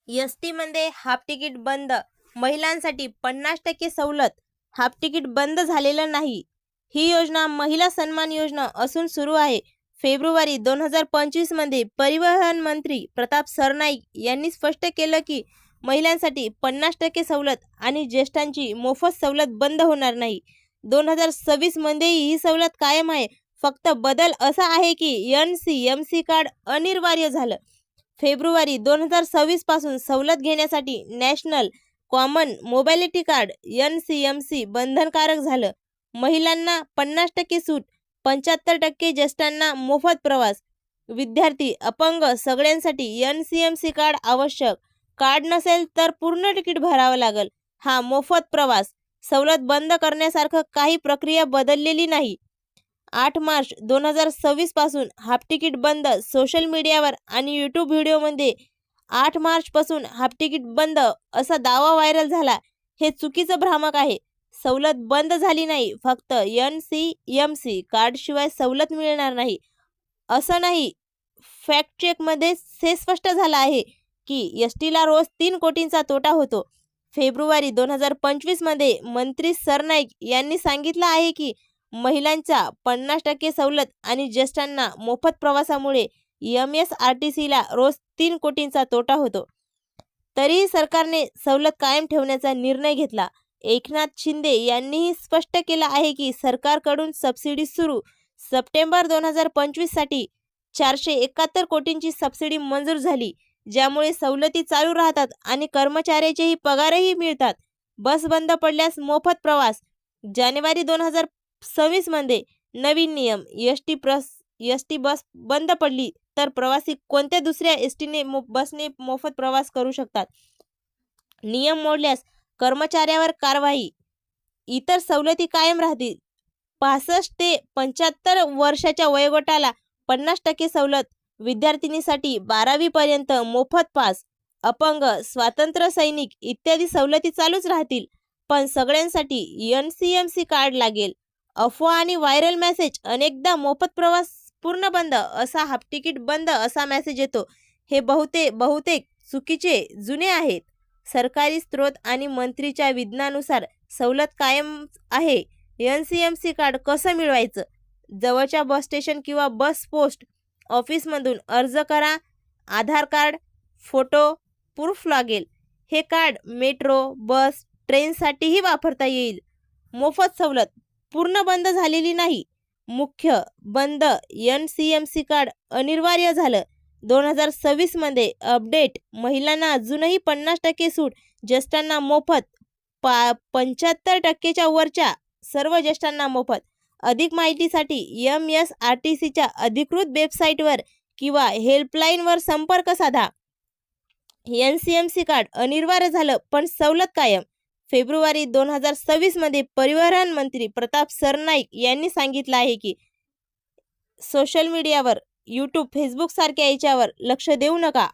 S मध्ये half ticket बंद, महिलांसाठी 50% सवलत. हाफ तिकीट बंद झालेलं नाही. ही योजना महिला सन्मान योजना असून सुरू आहे. फेब्रुवारी 2025 मध्ये परिवहन मंत्री प्रताप सरनाईक यांनी स्पष्ट केलं की महिलांसाठी 50% सवलत आणि ज्येष्ठांची मोफत सवलत बंद होणार नाही. 2026 मध्येही ही सवलत कायम आहे. फक्त बदल असा आहे की NCMC कार्ड अनिवार्य झालं. फेब्रुवारी 2026 पासून सवलत घेण्यासाठी नॅशनल कॉमन मोबॅलिटी कार्ड NCMC बंधनकारक झालं. महिलांना 50% सूट, 75% ज्येष्ठांना मोफत प्रवास, विद्यार्थी, अपंग सगळ्यांसाठी NCMC कार्ड आवश्यक. कार्ड नसेल तर पूर्ण तिकीट भरावं लागेल. हा मोफत प्रवास. सवलत बंद करण्यासारखं काही प्रक्रिया बदललेली नाही. 8 मार्च 2026 पासून हाफ तिकीट बंद. सोशल मीडियावर आणि यूट्यूब व्हिडिओमध्ये 8 मार्च पासून हाफ तिकीट बंद असा दावा व्हायरल झाला. हे चुकीचं भ्रामक आहे. सवलत बंद झाली नाही. फक्त NCMC कार्डशिवाय सवलत मिळणार नाही असं नाही. फॅक्ट चेकमध्ये हे स्पष्ट झालं आहे की STला रोज 3 कोटींचा तोटा होतो. फेब्रुवारी 2025 मध्ये मंत्री सरनाईक यांनी सांगितलं आहे की महिलांच्या 50% सवलत आणि ज्येष्ठांना मोफत प्रवासामुळे MSRTCला रोज 3 कोटींचा तोटा होतो. तरीही सरकारने सवलत कायम ठेवण्याचा निर्णय घेतला. एकनाथ शिंदे यांनीही स्पष्ट केलं आहे की सरकारकडून सबसिडी सुरू. सप्टेंबर 2025 साठी 471 कोटींची सबसिडी मंजूर झाली, ज्यामुळे सवलती चालू राहतात आणि कर्मचाऱ्याचेही पगारही मिळतात. बस बंद पडल्यास मोफत प्रवास. जानेवारी 2026 मध्ये नवीन नियम. एसटी बस बंद पडली तर प्रवासी कोणत्या दुसऱ्या बसने मोफत प्रवास करू शकतात. नियम मोडल्यास कर्मचाऱ्यावर कारवाई. इतर सवलती कायम राहतील. 65 ते 75 वर्षाच्या वयोगटाला 50% सवलत. विद्यार्थिनीसाठी 12वी पर्यंत मोफत पास. अपंग, स्वातंत्र्य सैनिक इत्यादी सवलती चालूच राहतील, पण सगळ्यांसाठी NCMC कार्ड लागेल. अफवा आणि व्हायरल मेसेज. अनेकदा मोफत प्रवास पूर्ण बंद असा हाफ तिकीट बंद असा मेसेज येतो. हे बहुतेक चुकीचे जुने आहेत. सरकारी स्रोत आणि मंत्रीच्या विधानानुसार सवलत कायम आहे. NCMC कार्ड कसं मिळवायचं? जवळच्या बस स्टेशन किंवा बस पोस्ट ऑफिसमधून अर्ज करा. आधार कार्ड, फोटो, प्रूफ लागेल. हे कार्ड मेट्रो, बस, ट्रेनसाठीही वापरता येईल. मोफत सवलत पूर्ण बंद झालेली नाही. मुख्य बंद. NCMC कार्ड अनिवार्य झालं. 2026 मध्ये अपडेट. महिलांना अजूनही 50% सूट, ज्येष्ठांना मोफत. 75% वरच्या सर्व ज्येष्ठांना मोफत. अधिक माहितीसाठी MSRTCच्या अधिकृत वेबसाईटवर किंवा हेल्पलाईनवर संपर्क साधा. NCMC कार्ड अनिवार्य झालं, पण सवलत कायम. फेब्रुवारी 2026 मध्ये परिवहन मंत्री प्रताप सरनाईक यांनी सांगितलं आहे की सोशल मीडियावर, यूट्यूब, फेसबुक सारख्या याच्यावर लक्ष देऊ नका.